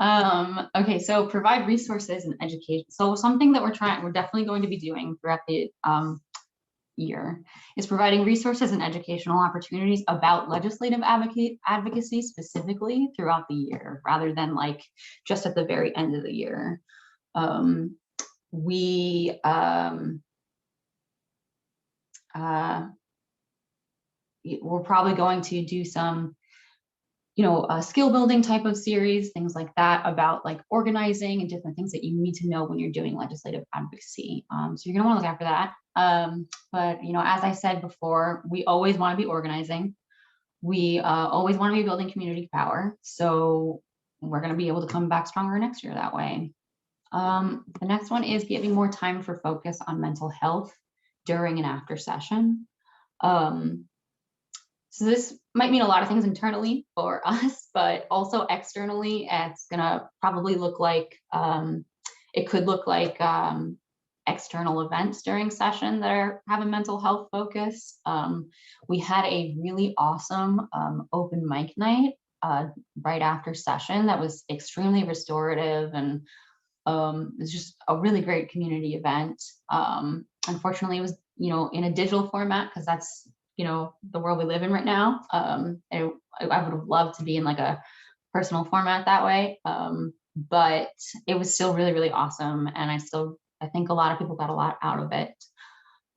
Okay, so provide resources and education. So something that we're definitely going to be doing throughout the year is providing resources and educational opportunities about legislative advocacy specifically throughout the year, rather than like just at the very end of the year. We're probably going to do some a skill building type of series, things like that, about like organizing and different things that you need to know when you're doing legislative advocacy. So you're gonna want to look after that. But as I said before, we always want to be organizing. We always want to be building community power. So we're going to be able to come back stronger next year that way. The next one is giving more time for focus on mental health during and after session. So this might mean a lot of things internally for us, but also externally, it's gonna probably look like, it could look like external events during session that have a mental health focus. We had a really awesome open mic night right after session that was extremely restorative, and it's just a really great community event. Unfortunately, it was, in a digital format, because that's, the world we live in right now. I would have loved to be in like a personal format that way. But it was still really, really awesome. And I think a lot of people got a lot out of it.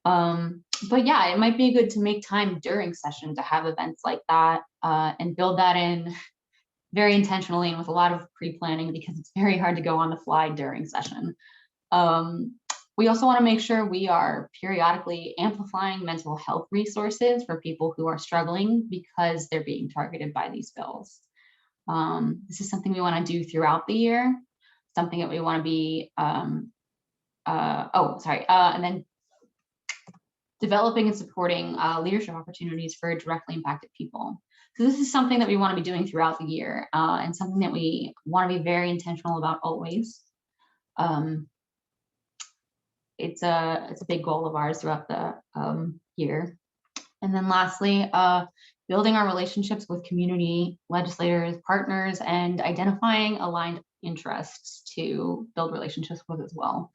But yeah, it might be good to make time during session to have events like that, and build that in very intentionally and with a lot of pre-planning, because it's very hard to go on the fly during session. We also want to make sure we are periodically amplifying mental health resources for people who are struggling because they're being targeted by these bills. This is something we want to do throughout the year, something that we want to be, and then developing and supporting leadership opportunities for directly impacted people. So this is something that we want to be doing throughout the year, and something that we want to be very intentional about always. It's a big goal of ours throughout the year. And then lastly, building our relationships with community legislators, partners, and identifying aligned interests to build relationships with as well.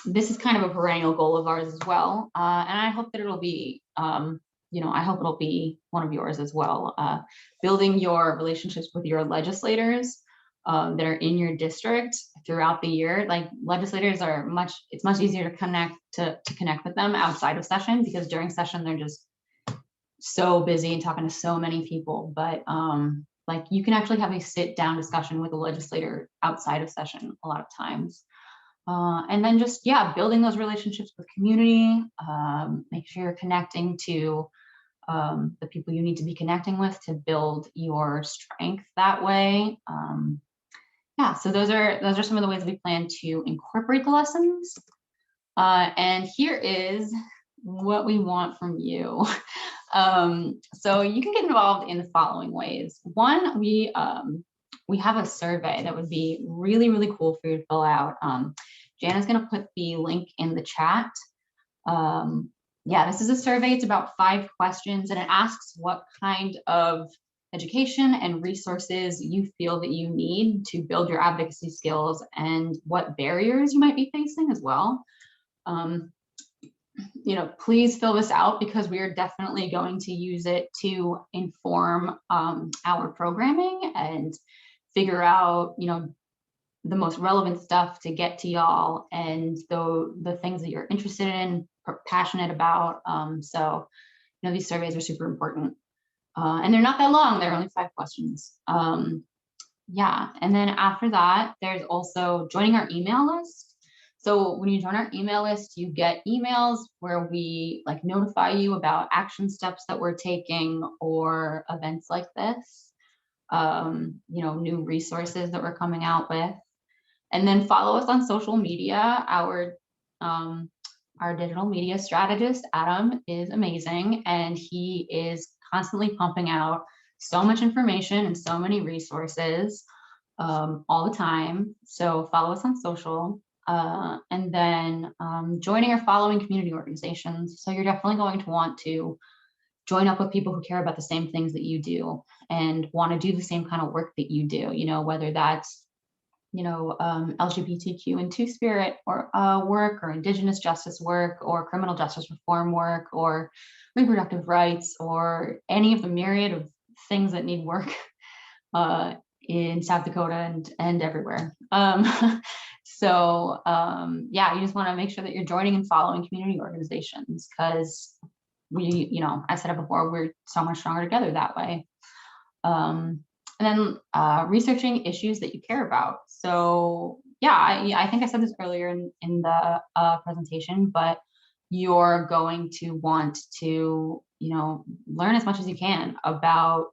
This is kind of a perennial goal of ours as well. And I hope that it'll be, I hope it'll be one of yours as well. Building your relationships with your legislators that are in your district throughout the year. Like, legislators are it's much easier to connect with them outside of session, because during session they're just so busy and talking to so many people. But like, you can actually have a sit down discussion with a legislator outside of session a lot of times. And then just, building those relationships with community, make sure you're connecting to the people you need to be connecting with to build your strength that way. So those are some of the ways we plan to incorporate the lessons. And here is what we want from you. So you can get involved in the following ways. One, we have a survey that would be really, really cool for you to fill out. Jana's going to put the link in the chat. This is a survey. It's about 5 questions, and it asks what kind of education and resources you feel that you need to build your advocacy skills, and what barriers you might be facing as well. Please fill this out, because we are definitely going to use it to inform our programming and figure out, the most relevant stuff to get to y'all, and the things that you're interested in, passionate about. So these surveys are super important. And they're not that long, they're only 5 questions. And then after that, there's also joining our email list. So when you join our email list, you get emails where we notify you about action steps that we're taking, or events like this, new resources that we're coming out with. And then follow us on social media. Our digital media strategist, Adam, is amazing, and he is constantly pumping out so much information and so many resources all the time. So follow us on social, and then joining or following community organizations. So you're definitely going to want to join up with people who care about the same things that you do and want to do the same kind of work that you do, whether that's LGBTQ and Two-Spirit or work, or Indigenous justice work, or criminal justice reform work, or reproductive rights, or any of the myriad of things that need work in South Dakota and everywhere. You just want to make sure that you're joining and following community organizations, because I said it before, we're so much stronger together that way. And then researching issues that you care about. So I think I said this earlier in the presentation, but you're going to want to learn as much as you can about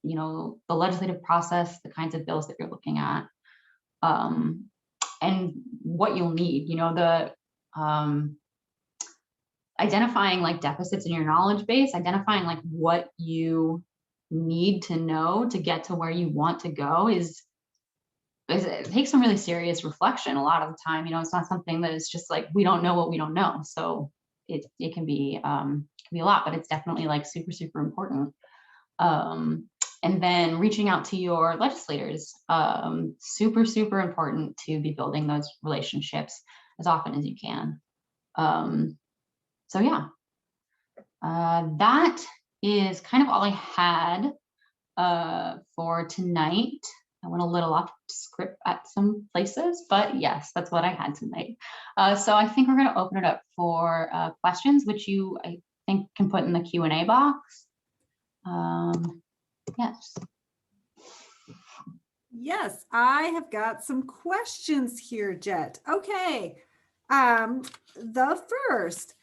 the legislative process, the kinds of bills that you're looking at, and what you'll need, identifying like deficits in your knowledge base, identifying like what you need to know to get to where you want to go it takes some really serious reflection a lot of the time. It's not something that is just like, we don't know what we don't know. So it can be a lot, but it's definitely like super, super important. And then reaching out to your legislators, super, super important to be building those relationships as often as you can. So yeah, that is kind of all I had for tonight. I went a little off script at some places, but yes, that's what I had tonight. So I think we're going to open it up for questions, which you, I think, can put in the Q&A box. Yes. Yes, I have got some questions here, Jet. Okay. The first,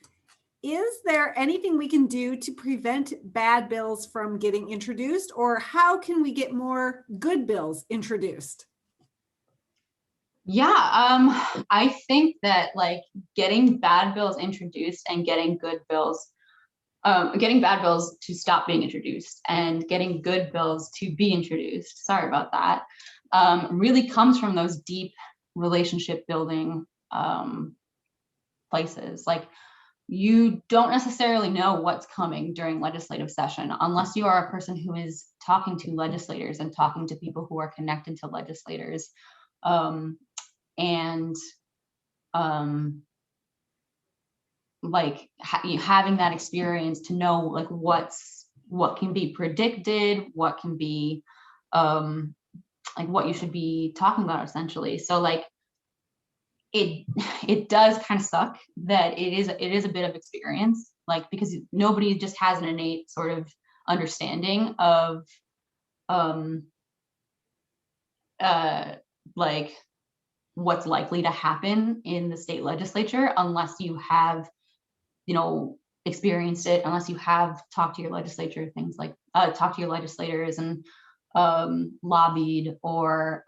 is there anything we can do to prevent bad bills from getting introduced, or how can we get more good bills introduced? Yeah, I think that like getting bad bills introduced and getting good bills, getting bad bills to stop being introduced and getting good bills to be introduced, sorry about that, really comes from those deep relationship building places. Like, you don't necessarily know what's coming during legislative session unless you are a person who is talking to legislators and talking to people who are connected to legislators, like having that experience to know like what can be predicted, what can be like what you should be talking about essentially. So like it does kind of suck that it is a bit of experience, like, because nobody just has an innate sort of understanding of like what's likely to happen in the state legislature unless you have experienced it, unless you have talked to your legislature, things like talked to your legislators and lobbied or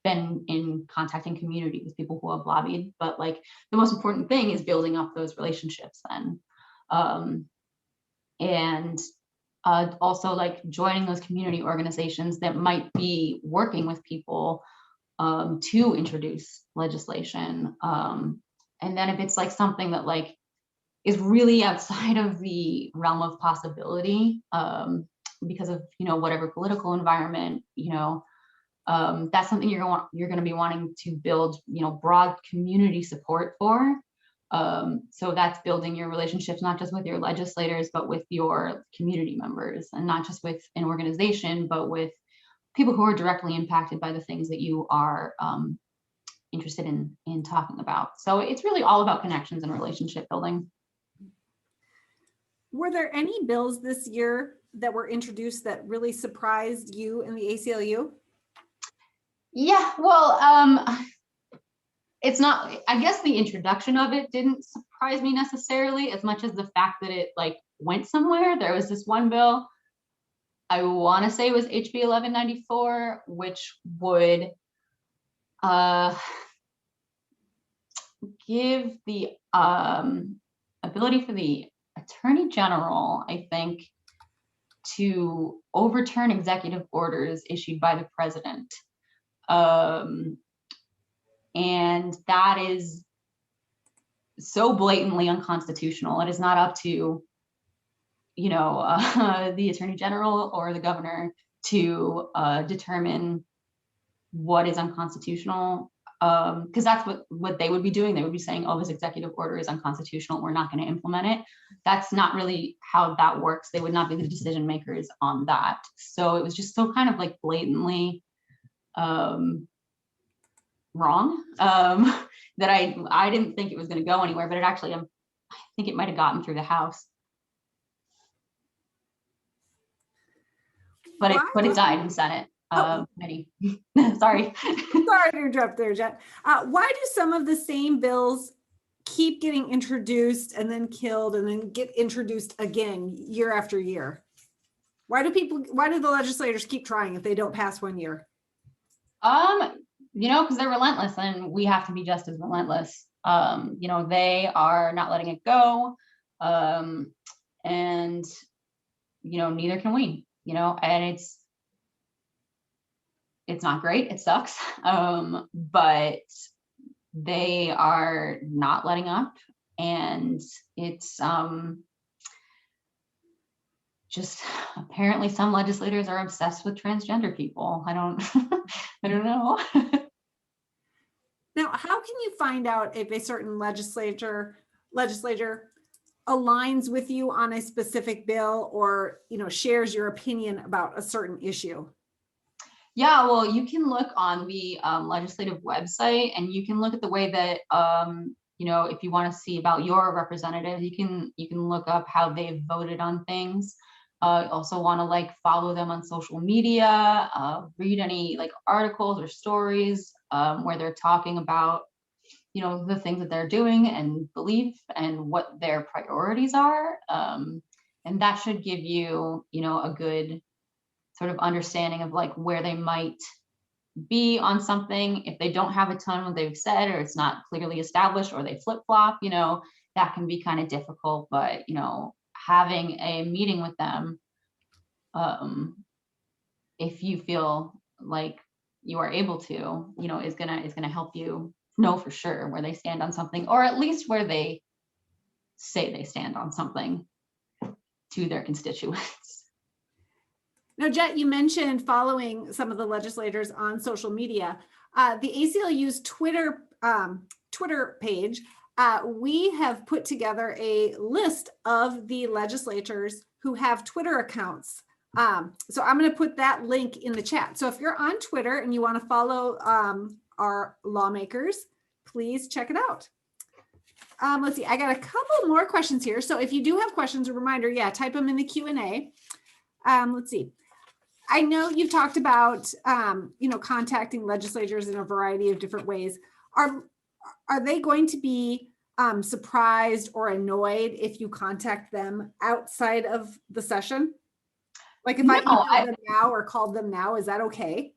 been in contacting community with people who have lobbied. But like the most important thing is building up those relationships then, and also like joining those community organizations that might be working with people to introduce legislation. And then if it's like something that like is really outside of the realm of possibility, because of whatever political environment, that's something you're going to be wanting to build broad community support for. So that's building your relationships not just with your legislators but with your community members, and not just with an organization but with people who are directly impacted by the things that you are interested in talking about. So it's really all about connections and relationship building. Were there any bills this year that were introduced that really surprised you in the ACLU? Yeah, well, it's not, I guess the introduction of it didn't surprise me necessarily as much as the fact that it like went somewhere. There was this one bill, I want to say it was HB 1194, which would give the ability for the Attorney General, I think, to overturn executive orders issued by the president. And that is so blatantly unconstitutional. It is not up to, the Attorney General or the governor to determine what is unconstitutional, because that's what they would be doing. They would be saying, oh, this executive order is unconstitutional, we're not going to implement it. That's not really how that works. They would not be the decision makers on that. So it was just so kind of like blatantly wrong, that I didn't think it was going to go anywhere, but it actually, I think it might have gotten through the House. But it died in Senate. Sorry. Sorry to interrupt there, Jet. Why do some of the same bills keep getting introduced and then killed and then get introduced again year after year? Why do the legislators keep trying if they don't pass one year? Because they're relentless and we have to be just as relentless. They are not letting it go. And neither can we, and it's not great. It sucks. But they are not letting up, and it's just apparently some legislators are obsessed with transgender people. I don't I don't know. Now, how can you find out if a certain legislator aligns with you on a specific bill or, shares your opinion about a certain issue? Yeah, well, you can look on the legislative website, and you can look at the way that if you want to see about your representative, you can look up how they've voted on things. Also want to follow them on social media, read any articles or stories where they're talking about the things that they're doing and believe and what their priorities are, and that should give you a good sort of understanding of where they might be on something. If they don't have a ton of what they've said, or it's not clearly established, or they flip-flop, that can be kind of difficult. But having a meeting with them, if you feel like you are able to, is gonna help you know for sure where they stand on something, or at least where they say they stand on something to their constituents. Now, Jet, you mentioned following some of the legislators on social media. The ACLU's Twitter page, we have put together a list of the legislators who have Twitter accounts. So I'm going to put that link in the chat. So if you're on Twitter and you want to follow our lawmakers, please check it out. Let's see, I got a couple more questions here. So if you do have questions, a reminder, type them in the Q&A. Let's see. I know you've talked about, contacting legislators in a variety of different ways. Are they going to be surprised or annoyed if you contact them outside of the session? Like if I emailed them now or called them now, is that okay?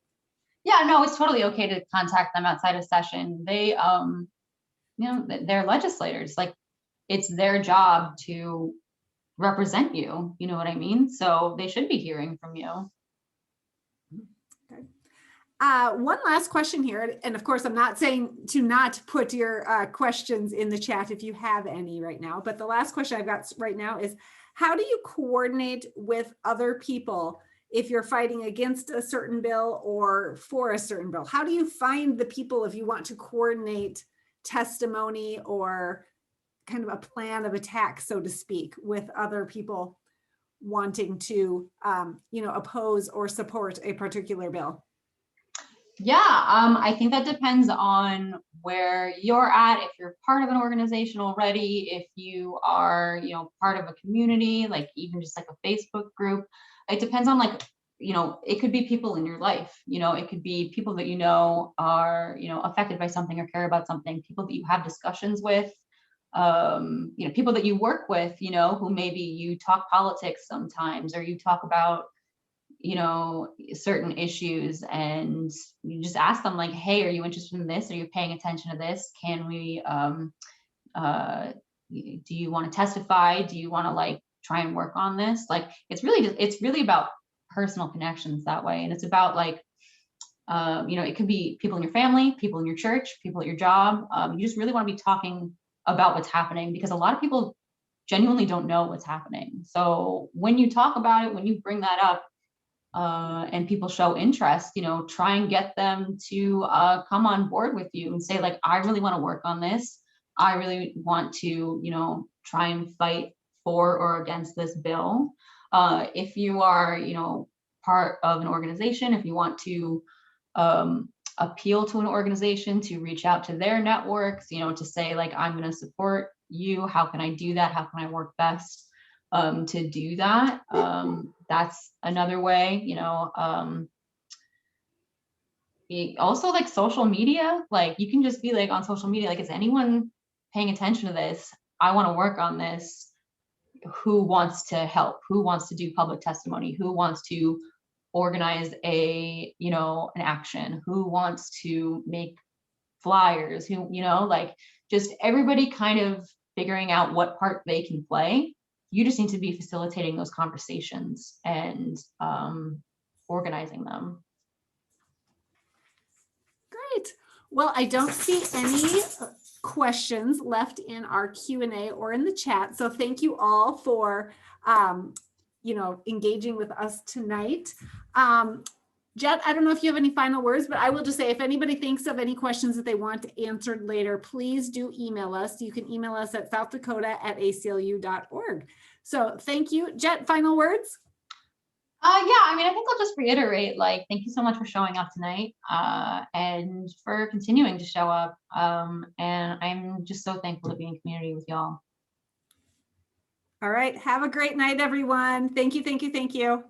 Yeah, no, it's totally okay to contact them outside of session. They, they're legislators. It's their job to represent you. You know what I mean? So they should be hearing from you. Okay. One last question here, and of course, I'm not saying to not put your questions in the chat if you have any right now, but the last question I've got right now is, how do you coordinate with other people if you're fighting against a certain bill or for a certain bill? How do you find the people if you want to coordinate testimony or kind of a plan of attack, so to speak, with other people wanting to, oppose or support a particular bill? Yeah, I think that depends on where you're at. If you're part of an organization already, if you are, part of a community, even just a Facebook group, it depends on it could be people in your life, it could be people that are, affected by something or care about something, people that you have discussions with, people that you work with, who maybe you talk politics sometimes, or you talk about certain issues, and you just ask them hey, are you interested in this? Are you paying attention to this? Can we, do you want to testify? Do you want to try and work on this? It's really about personal connections that way. And it's about it could be people in your family, people in your church, people at your job. You just really want to be talking about what's happening, because a lot of people genuinely don't know what's happening. So when you talk about it, when you bring that up, and people show interest, try and get them to come on board with you and say I really want to work on this. I really want to, try and fight for or against this bill. If you are, part of an organization, if you want to appeal to an organization to reach out to their networks, to say I'm going to support you. How can I do that? How can I work best to do that? That's another way, also social media, you can just be on social media, is anyone paying attention to this? I want to work on this. who wants to help, who wants to do public testimony, who wants to organize a, an action, who wants to make flyers, who, like just everybody kind of figuring out what part they can play. You just need to be facilitating those conversations and organizing them. Great. Well, I don't see any questions left in our Q&A or in the chat. So thank you all for, engaging with us tonight. Jet, I don't know if you have any final words, but I will just say, if anybody thinks of any questions that they want answered later, please do email us. You can email us at southdakota@aclu.org. So thank you. Jet, final words? I think I'll just reiterate, thank you so much for showing up tonight and for continuing to show up. And I'm just so thankful to be in community with y'all. All right. Have a great night, everyone. Thank you. Thank you. Thank you.